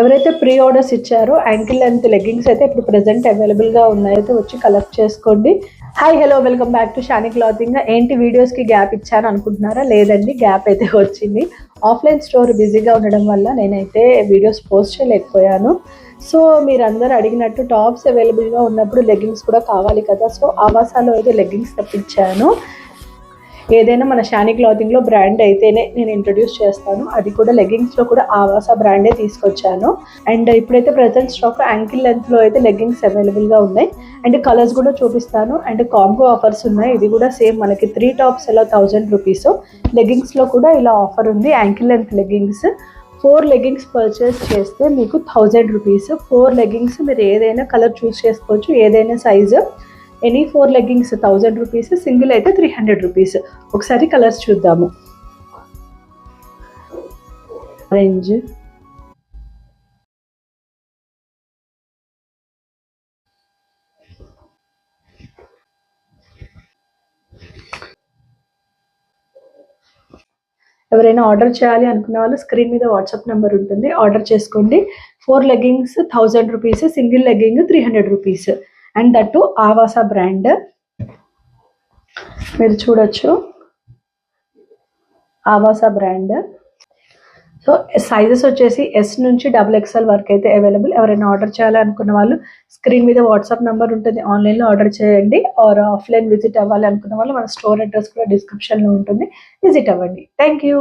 ఎవరైతే pre orders ఇచ్చారో ankle length leggings అయితే ఇప్పుడు ప్రెసెంట్ అవైలబుల్గా ఉన్నాయి, అయితే వచ్చి కలెక్ట్ చేసుకోండి. Hi hello welcome back to Shani clothing. ఏంటి వీడియోస్కి గ్యాప్ ఇచ్చాను అనుకుంటున్నారా? లేదండి, గ్యాప్ అయితే వచ్చింది. ఆఫ్లైన్ స్టోర్ బిజీగా ఉండడం వల్ల నేనైతే వీడియోస్ పోస్ట్ చేయలేకపోయాను. సో మీరందరూ అడిగినట్టు టాప్స్ అవైలబుల్గా ఉన్నప్పుడు లెగ్గింగ్స్ కూడా కావాలి కదా, సో ఆవాసాలో అయితే లెగ్గింగ్స్ తెప్పించాను. ఏదైనా మన షాని క్లాతింగ్లో బ్రాండ్ అయితేనే నేను ఇంట్రడ్యూస్ చేస్తాను, అది కూడా లెగ్గింగ్స్లో కూడా ఆవాసా బ్రాండే తీసుకొచ్చాను. అండ్ ఇప్పుడైతే ప్రజెంట్ స్టాక్ యాంకిల్ లెంత్లో అయితే లెగ్గింగ్స్ అవైలబుల్గా ఉన్నాయి. అండ్ కలర్స్ కూడా చూపిస్తాను. అండ్ కాంబో ఆఫర్స్ ఉన్నాయి. ఇది కూడా సేమ్ మనకి 3 టాప్స్ ఎలా 1000 రూపీస్, లెగ్గింగ్స్లో కూడా ఇలా ఆఫర్ ఉంది. Ankle length leggings 4 leggings purchase చేస్తే మీకు 1000 రూపీస్. 4 లెగ్గింగ్స్ మీరు ఏదైనా కలర్ చూస్ చేసుకోవచ్చు, ఏదైనా size. Any 4 leggings 1000 rupees, single అయితే 300 రూపీస్. ఒకసారి కలర్స్ చూద్దాము. ఆరెంజ్, ఎవరైనా ఆర్డర్ చేయాలి అనుకున్న వాళ్ళు స్క్రీన్ మీద వాట్సాప్ నెంబర్ ఉంటుంది, ఆర్డర్ చేసుకోండి. 4 leggings 1000 rupees, single legging 300 rupees. And that Avaasa brand మీరు చూడొచ్చు, ఆవాసా బ్రాండ్. సో సైజెస్ వచ్చేసి ఎస్ నుంచి XXL వరకు అయితే అవైలబుల్. ఎవరైనా ఆర్డర్ చేయాలనుకున్న వాళ్ళు స్క్రీన్ మీద వాట్సాప్ నెంబర్ ఉంటుంది, ఆన్లైన్లో ఆర్డర్ చేయండి. ఆర్ ఆఫ్లైన్ విజిట్ అవ్వాలి అనుకున్న వాళ్ళు మన స్టోర్ అడ్రస్ కూడా డిస్క్రిప్షన్లో ఉంటుంది, విజిట్ అవ్వండి. Thank you.